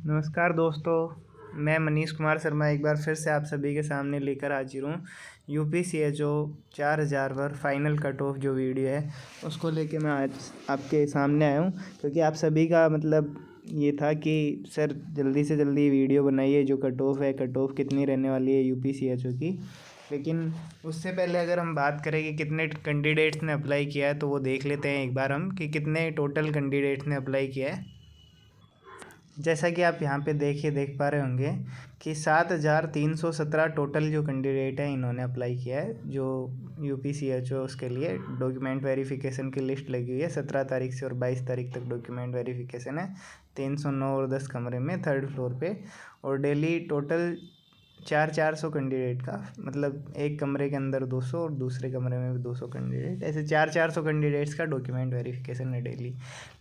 नमस्कार दोस्तों, मैं मनीष कुमार शर्मा एक बार फिर से आप सभी के सामने लेकर हाजिर हूँ। UPCHO 4000 पर फाइनल कट ऑफ जो वीडियो है उसको लेके मैं आज आपके सामने आया हूँ, क्योंकि आप सभी का ये था कि सर जल्दी से जल्दी वीडियो बनाइए, जो कट ऑफ कितनी रहने वाली है UPCHO की। लेकिन उससे पहले अगर हम बात करें कि कितने कैंडिडेट्स ने अप्लाई किया है, तो वो देख लेते हैं एक बार हम कि कितने टोटल कैंडिडेट्स ने अप्लाई किया है। जैसा कि आप यहाँ पे देख पा रहे होंगे कि 7317 टोटल जो कैंडिडेट है इन्होंने अप्लाई किया है, जो UPCHO उसके लिए डॉक्यूमेंट वेरिफिकेशन की लिस्ट लगी हुई है 17 तारीख से और 22 तारीख तक डॉक्यूमेंट वेरिफिकेशन है। 309 और 10 कमरे में 3rd फ्लोर पे, और डेली टोटल 400 कैंडिडेट का, मतलब एक कमरे के अंदर 200 और दूसरे कमरे में भी 200 कैंडिडेट, ऐसे 400 कैंडिडेट्स का डॉक्यूमेंट वेरिफिकेशन है डेली।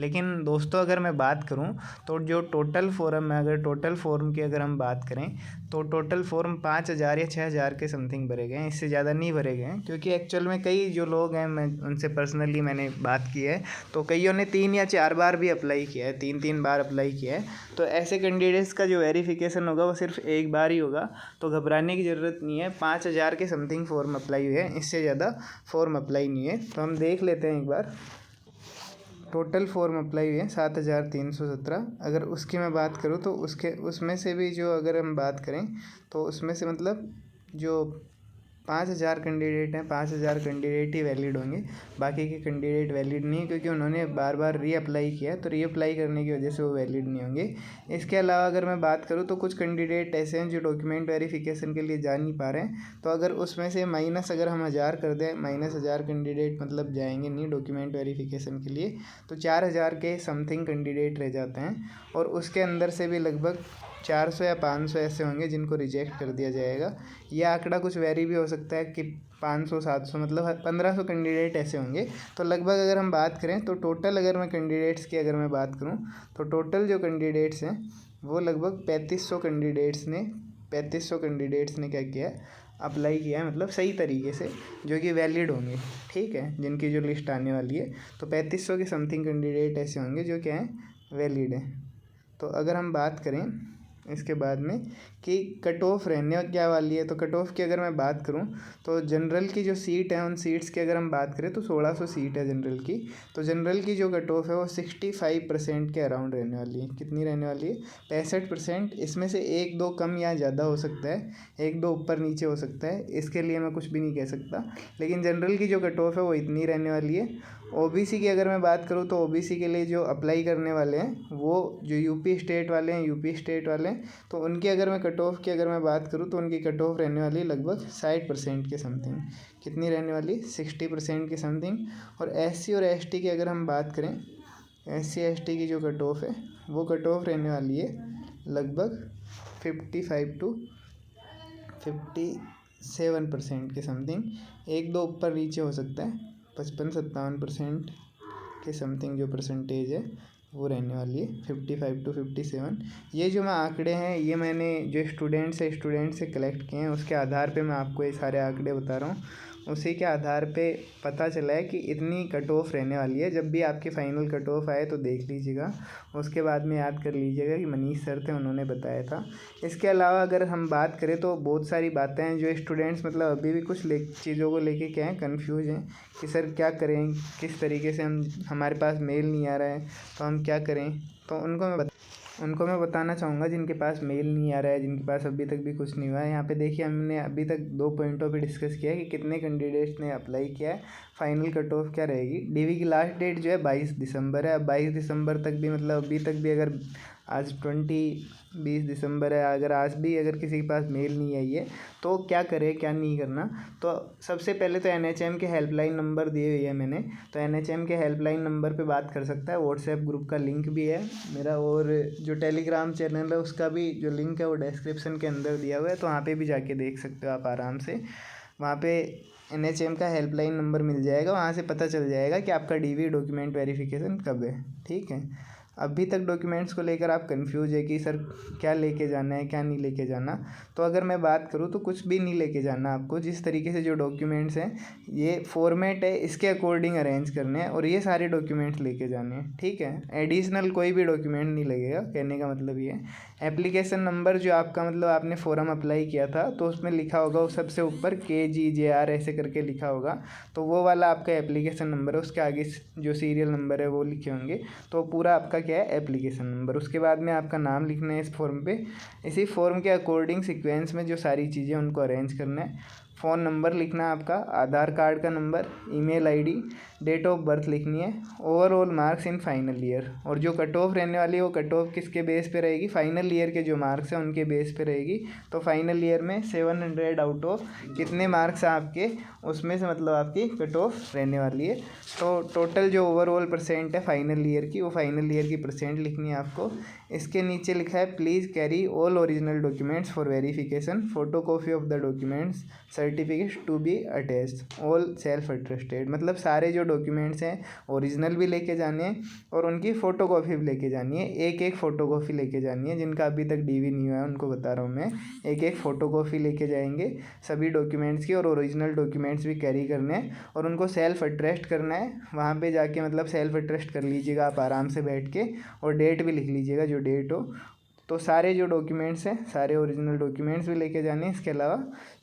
लेकिन दोस्तों अगर मैं बात करूं तो जो टोटल फॉर्म है, अगर टोटल फॉर्म की अगर हम बात करें तो टोटल फॉर्म 5000 या 6000 के समथिंग भरे गए हैं, इससे ज़्यादा नहीं भरे गए हैं। क्योंकि एक्चुअल में कई जो लोग हैं, मैं उनसे पर्सनली मैंने बात की है, तो कईयों ने 3 या 4 बार भी अप्लाई किया है, 3 बार अप्लाई किया है। तो ऐसे कैंडिडेट्स का जो वेरिफिकेशन होगा वो सिर्फ एक बार ही होगा, तो घबराने की ज़रूरत नहीं है। 5000 के समथिंग फॉर्म अप्लाई हुए हैं, इससे ज़्यादा फॉर्म अप्लाई नहीं है। तो हम देख लेते हैं एक बार, टोटल फॉर्म अप्लाई हुए हैं 7317। अगर उसकी मैं बात करूँ तो उसमें से भी जो अगर हम बात करें तो उसमें से जो 5000 कैंडिडेट हैं, 5000 कैंडिडेट ही वैलिड होंगे, बाकी के कैंडिडेट वैलिड नहीं है, क्योंकि उन्होंने बार बार रीअप्लाई किया है, तो रीअप्लाई करने की वजह से वो वैलिड नहीं होंगे। इसके अलावा अगर मैं बात करूँ तो कुछ कैंडिडेट ऐसे हैं जो डॉक्यूमेंट वेरिफिकेशन के लिए जा नहीं पा रहे हैं, तो अगर उसमें से माइनस अगर हम 1000 कर दें, -1000 कैंडिडेट जाएंगे नहीं डॉक्यूमेंट वेरिफिकेशन के लिए, तो 4000 के समथिंग कैंडिडेट रह जाते हैं। और उसके अंदर से भी लगभग 400 या 500 ऐसे होंगे जिनको रिजेक्ट कर दिया जाएगा। यह आंकड़ा कुछ वेरी भी हो सकता है कि 500-700 1500 कैंडिडेट ऐसे होंगे। तो लगभग अगर हम बात करें तो टोटल अगर मैं कैंडिडेट्स की अगर मैं बात करूं तो टोटल जो कैंडिडेट्स हैं वो लगभग 3500 कैंडिडेट्स ने क्या किया है, अप्लाई किया है, सही तरीके से, जो कि वैलिड होंगे। ठीक है, जिनकी जो लिस्ट आने वाली है, तो 3500 के समथिंग कैंडिडेट ऐसे होंगे जो क्या हैं, वैलिड हैं। तो अगर हम बात करें इसके बाद में कि कट ऑफ रहने क्या वाली है, तो कट ऑफ की अगर मैं बात करूं तो जनरल की जो सीट है, उन सीट्स की अगर हम बात करें तो 1600 सीट है जनरल की। तो जनरल की जो कट ऑफ है वो 65% के अराउंड रहने वाली है। कितनी रहने वाली है? 65%। इसमें से 1-2 कम या ज़्यादा हो सकता है, 1-2 ऊपर नीचे हो सकता है, इसके लिए मैं कुछ भी नहीं कह सकता। लेकिन जनरल की जो कट ऑफ है वो इतनी रहने वाली है। OBC की अगर मैं बात करूँ तो OBC के लिए जो अप्लाई करने वाले हैं, वो जो यूपी स्टेट वाले हैं, तो उनकी अगर मैं कट ऑफ की अगर मैं बात करूँ तो उनकी कट ऑफ रहने वाली लगभग 60% के समथिंग। कितनी रहने वाली? 60% के समथिंग। और SC और ST की अगर हम बात करें, SC ST की जो कट ऑफ है वो कट ऑफ रहने वाली है लगभग 55 to 57% के समथिंग। 1-2 ऊपर नीचे हो सकता है, 55-57% के समथिंग जो परसेंटेज है वो रहने वाली है, 55 to 57। ये जो मैं आंकड़े हैं, ये मैंने जो स्टूडेंट से कलेक्ट किए हैं, उसके आधार पे मैं आपको ये सारे आंकड़े बता रहा हूँ। उसी के आधार पे पता चला है कि इतनी कट ऑफ रहने वाली है। जब भी आपकी फ़ाइनल कट ऑफ आए तो देख लीजिएगा, उसके बाद में याद कर लीजिएगा कि मनीष सर थे, उन्होंने बताया था। इसके अलावा अगर हम बात करें तो बहुत सारी बातें हैं जो स्टूडेंट्स अभी भी कुछ चीज़ों को लेके क्या है, कन्फ्यूज हैं कि सर क्या करें, किस तरीके से हमारे पास मेल नहीं आ रहा है तो हम क्या करें। तो उनको मैं बताना चाहूँगा जिनके पास मेल नहीं आ रहा है, जिनके पास अभी तक भी कुछ नहीं हुआ है। यहाँ पे देखिए, हमने अभी तक 2 पॉइंटों पे डिस्कस किया है कि कितने कैंडिडेट्स ने अप्लाई किया है, फाइनल कट ऑफ क्या रहेगी। DV की लास्ट डेट जो है 22 दिसंबर है। अब 22 दिसंबर तक भी अभी तक भी अगर आज 20 दिसंबर है, अगर आज भी अगर किसी के पास मेल नहीं आई है तो क्या करे, क्या नहीं करना। तो सबसे पहले तो NHM के हेल्पलाइन नंबर दिए हुए हैं मैंने, तो NHM के हेल्पलाइन नंबर पे बात कर सकता है। व्हाट्सएप ग्रुप का लिंक भी है मेरा, और जो टेलीग्राम चैनल है उसका भी जो लिंक है वो डिस्क्रिप्शन के अंदर दिया हुआ है, तो वहाँ पे भी जाके देख सकते हो आप आराम से। वहाँ पे NHM का हेल्पलाइन नंबर मिल जाएगा, वहाँ से पता चल जाएगा कि आपका DV डॉक्यूमेंट वेरिफिकेशन कब है। ठीक है, अभी तक डॉक्यूमेंट्स को लेकर आप कंफ्यूज है कि सर क्या लेके जाना है क्या नहीं लेके जाना, तो अगर मैं बात करूँ तो कुछ भी नहीं लेके जाना आपको। जिस तरीके से जो डॉक्यूमेंट्स हैं, ये फॉर्मेट है, इसके अकॉर्डिंग अरेंज करने हैं और ये सारे डॉक्यूमेंट्स लेके जाने हैं, ठीक है। एडिशनल कोई भी डॉक्यूमेंट नहीं लगेगा, कहने का मतलब ये है। एप्लीकेशन नंबर जो आपका मतलब आपने फॉर्म अप्लाई किया था तो उसमें लिखा होगा वो सबसे ऊपर KGJR ऐसे करके लिखा होगा, तो वो वाला आपका एप्लीकेशन नंबर है। उसके आगे जो सीरियल नंबर है वो लिखे होंगे, तो पूरा आपका क्या है एप्लीकेशन नंबर। उसके बाद में आपका नाम लिखना है इस फॉर्म पे। इसी फॉर्म के अकॉर्डिंग सीक्वेंस में जो सारी चीज़ें उनको अरेंज करना है। फ़ोन नंबर लिखना है आपका, आधार कार्ड का number, email ID, date of birth लिखनी है, overall marks in final year. और जो कट ऑफ रहने वाली है वो कट ऑफ किसके बेस पे रहेगी, फाइनल ईयर के जो मार्क्स हैं उनके बेस पे रहेगी। तो फाइनल ईयर में 700 आउट ऑफ कितने मार्क्स हैं आपके, उसमें से मतलब आपकी कट ऑफ रहने वाली है। तो टोटल जो ओवरऑल परसेंट है फाइनल ईयर की, वो फाइनल ईयर की परसेंट लिखनी है आपको। इसके नीचे लिखा है please carry all original documents for verification, photo copy of the documents, certificate to be attached, all self attested. मतलब सारे जो डॉक्यूमेंट्स हैं ओरिजिनल भी लेके जाने हैं और उनकी फ़ोटो कॉपी भी लेके जानी है। एक एक फ़ोटो कॉपी लेके जानी है। जिनका अभी तक DV नहीं हुआ है उनको बता रहा हूँ मैं, एक एक फ़ोटो कॉपी लेके जाएंगे सभी डॉक्यूमेंट्स की, और ओरिजिनल डॉक्यूमेंट्स भी कैरी करने हैं और उनको सेल्फ अटेस्ट करना है। वहाँ पे जाके मतलब सेल्फ अटेस्ट कर लीजिएगा आप आराम से बैठ के, और डेट भी लिख लीजिएगा जो डेट हो। तो सारे जो डॉक्यूमेंट्स हैं सारे ओरिजिनल डॉक्यूमेंट्स भी लेके जाने हैं। इसके अलावा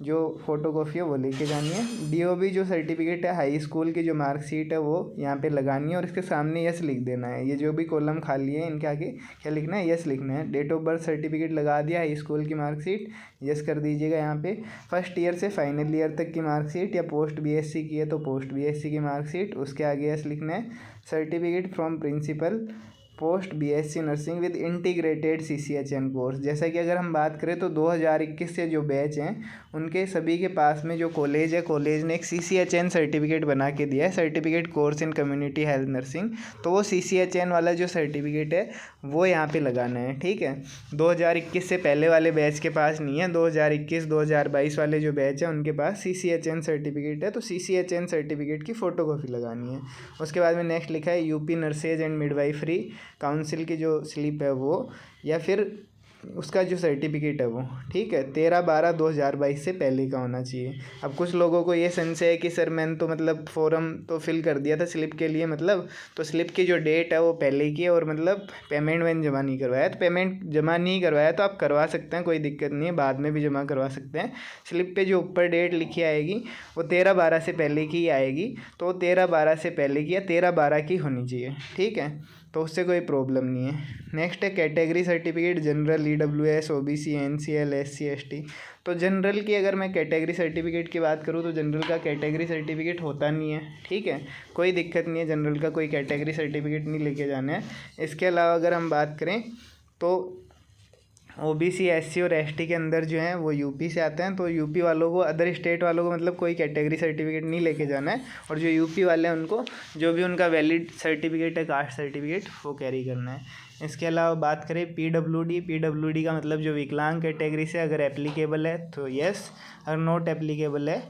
जो फ़ोटोकॉपी है वो लेके जानी है। DOB जो सर्टिफिकेट है, हाई स्कूल की जो मार्कशीट है वो यहाँ पे लगानी है और इसके सामने यस लिख देना है। ये जो भी कॉलम खाली है इनके आगे क्या लिखना है, यस लिखना है। डेट ऑफ बर्थ सर्टिफिकेट लगा दिया, हाई स्कूल की मार्कशीट यस कर दीजिएगा यहाँ पे। फर्स्ट ईयर से फाइनल ईयर तक की मार्कशीट, या पोस्ट BSc की है तो पोस्ट BSc की मार्कशीट, उसके आगे यस लिखना है। Certificate from principal post BSc nursing with integrated CCHN course. जैसा कि अगर हम बात करें तो 2021 से जो बैच हैं उनके सभी के पास में जो कॉलेज है, कॉलेज ने एक CCHN सर्टिफिकेट बना के दिया है, certificate course in community health nursing. तो वो CCHN वाला जो सर्टिफिकेट है वो यहाँ पे लगाना है, ठीक है। 2021 से पहले वाले बैच के पास नहीं है, 2021-2022 वाले जो बैच है उनके पास CCHN सर्टिफिकेट है, तो CCHN सर्टिफिकेट की फ़ोटोकॉपी लगानी है। उसके बाद में नेक्स्ट लिखा है UP nurses and midwifery council की जो स्लिप है वो, या फिर उसका जो सर्टिफिकेट है वो, ठीक है, 13/12/2022 से पहले का होना चाहिए। अब कुछ लोगों को ये संशय है कि सर मैंने तो मतलब फॉर्म तो फिल कर दिया था स्लिप के लिए, मतलब तो स्लिप की जो डेट है वो पहले की है और मतलब पेमेंट मैंने जमा नहीं करवाया। तो पेमेंट जमा नहीं करवाया तो आप करवा सकते हैं, कोई दिक्कत नहीं है, बाद में भी जमा करवा सकते हैं। स्लिप पे जो ऊपर डेट लिखी आएगी वो 13/12 से पहले की आएगी, तो 13/12 से पहले की या 13/12 की होनी चाहिए, ठीक है, तो उससे कोई प्रॉब्लम नहीं है। नेक्स्ट है category certificate, general, EWS, OBC, NCL, SC ST। तो जनरल की अगर मैं कैटेगरी सर्टिफिकेट की बात करूँ तो जनरल का कैटेगरी सर्टिफिकेट होता नहीं है, ठीक है, कोई दिक्कत नहीं है, जनरल का कोई कैटेगरी सर्टिफिकेट नहीं लेके जाना है। इसके अलावा अगर हम बात करें तो OBC, SC और ST के अंदर जो हैं वो UP से आते हैं, तो UP वालों को, अदर स्टेट वालों को मतलब कोई कैटेगरी सर्टिफिकेट नहीं लेके जाना है, और जो UP वाले हैं उनको जो भी उनका वैलिड सर्टिफिकेट है, कास्ट सर्टिफिकेट, वो कैरी करना है। इसके अलावा बात करें PWD का मतलब जो विकलांग कैटेगरी से अगर एप्लीकेबल है तो यस, अगर नॉट एप्लीकेबल है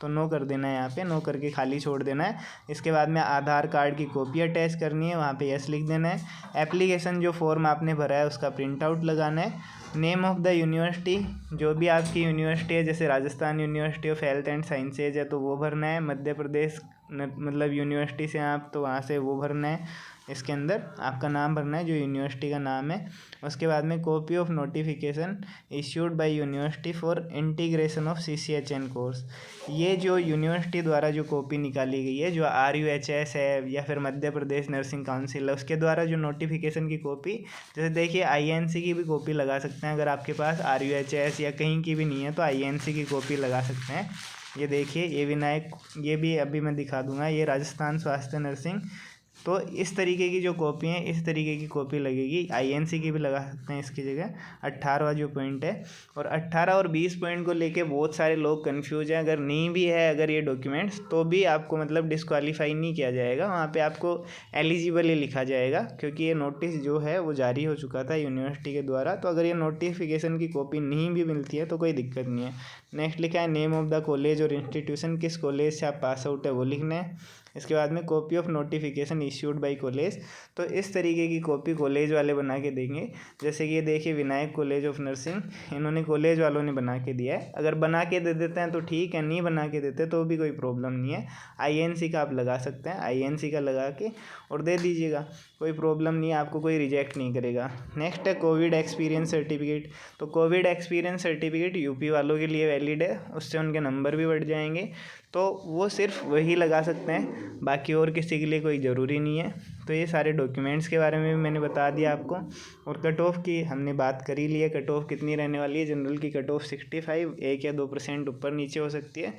तो नो कर देना है, यहाँ पे नो करके खाली छोड़ देना है। इसके बाद में आधार कार्ड की कॉपी अटैच करनी है, वहाँ पे यस लिख देना है। एप्लीकेशन जो फॉर्म आपने भरा है उसका प्रिंट आउट लगाना है। नेम ऑफ़ द यूनिवर्सिटी, जो भी आपकी यूनिवर्सिटी है, जैसे Rajasthan university of health and sciences है तो वो भरना है। मध्य प्रदेश मतलब यूनिवर्सिटी से आप तो वहाँ से वो भरना है, इसके अंदर आपका नाम भरना है जो यूनिवर्सिटी का नाम है। उसके बाद में copy of notification issued by university for integration of CCHN course. ये जो यूनिवर्सिटी द्वारा जो कॉपी निकाली गई है, जो RUHS है या फिर मध्य प्रदेश नर्सिंग काउंसिल है, उसके द्वारा जो नोटिफिकेशन की कॉपी, जैसे देखिए INC की भी कॉपी लगा सकते हैं। अगर आपके पास RUHS या कहीं की भी नहीं है तो INC की कॉपी लगा सकते हैं। ये देखिए, ये विनायक, ये भी अभी मैं दिखा दूंगा, ये राजस्थान स्वास्थ्य नर्सिंग। तो इस तरीके की जो कॉपी है, इस तरीके की कॉपी लगेगी। INC की भी लगा सकते हैं इसकी जगह। 18वां जो पॉइंट है, और 18 और 20 पॉइंट को लेके बहुत सारे लोग कंफ्यूज हैं। अगर नहीं भी है अगर ये डॉक्यूमेंट्स, तो भी आपको मतलब डिस्क्वालीफाई नहीं किया जाएगा, वहाँ पे आपको एलिजिबल ही लिखा जाएगा, क्योंकि ये नोटिस जो है वो जारी हो चुका था यूनिवर्सिटी के द्वारा। तो अगर ये नोटिफिकेशन की कॉपी नहीं भी मिलती है तो कोई दिक्कत नहीं है। नेक्स्ट लिखा है नेम ऑफ़ द कॉलेज और इंस्टीट्यूशन, किस कॉलेज से आप पास आउट है वो लिखना है। इसके बाद में copy of notification issued by college, तो इस तरीके की कॉपी कॉलेज वाले बना के देंगे। जैसे कि ये देखिए विनायक कॉलेज ऑफ नर्सिंग, इन्होंने कॉलेज वालों ने बना के दिया है। अगर बना के दे देते हैं तो ठीक है, नहीं बना के देते तो भी कोई प्रॉब्लम नहीं है। INC का आप लगा सकते हैं, INC का लगा के और दे दीजिएगा, कोई प्रॉब्लम नहीं है, आपको कोई रिजेक्ट नहीं करेगा। नेक्स्ट है कोविड एक्सपीरियंस सर्टिफिकेट। तो कोविड एक्सपीरियंस सर्टिफिकेट यूपी वालों के लिए वैलिड है, उससे उनके नंबर भी बढ़ जाएंगे, तो वो सिर्फ वही लगा सकते हैं, बाकी और किसी के लिए कोई ज़रूरी नहीं है। तो ये सारे डॉक्यूमेंट्स के बारे में भी मैंने बता दिया आपको। और कट ऑफ की हमने बात कर ही ली है, कट ऑफ कितनी रहने वाली है। जनरल की कट ऑफ 65, 1 या 2% ऊपर नीचे हो सकती है।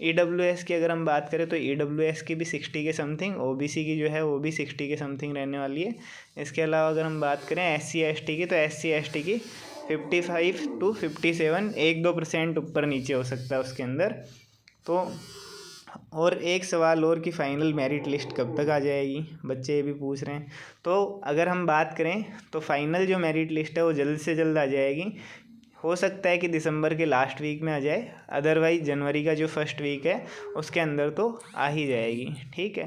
EWS की अगर हम बात करें तो EWS की भी 60 के समथिंग, OBC की जो है वो भी 60 के समथिंग रहने वाली है। इसके अलावा अगर हम बात करें SC ST की, तो SC ST की 55 to 57, 1-2% ऊपर नीचे हो सकता है उसके अंदर। तो और एक सवाल और कि फ़ाइनल मेरिट लिस्ट कब तक आ जाएगी, बच्चे ये भी पूछ रहे हैं। तो अगर हम बात करें तो फ़ाइनल जो मेरिट लिस्ट है वो जल्द से जल्द आ जाएगी। हो सकता है कि दिसंबर के लास्ट वीक में आ जाए, अदरवाइज़ जनवरी का जो फर्स्ट वीक है उसके अंदर तो आ ही जाएगी। ठीक है,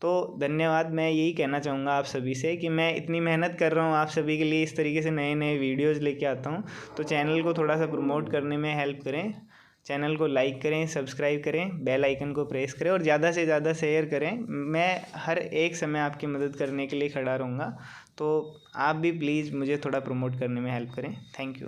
तो धन्यवाद। मैं यही कहना चाहूँगा आप सभी से कि मैं इतनी मेहनत कर रहा हूँ आप सभी के लिए, इस तरीके से नए नए वीडियोज़ लेके आता हूँ, तो चैनल को थोड़ा सा प्रमोट करने में हेल्प करें। चैनल को लाइक करें, सब्सक्राइब करें, बेल आइकन को प्रेस करें और ज़्यादा से ज़्यादा शेयर करें। मैं हर एक समय आपकी मदद करने के लिए खड़ा रहूँगा, तो आप भी प्लीज़ मुझे थोड़ा प्रमोट करने में हेल्प करें। Thank you.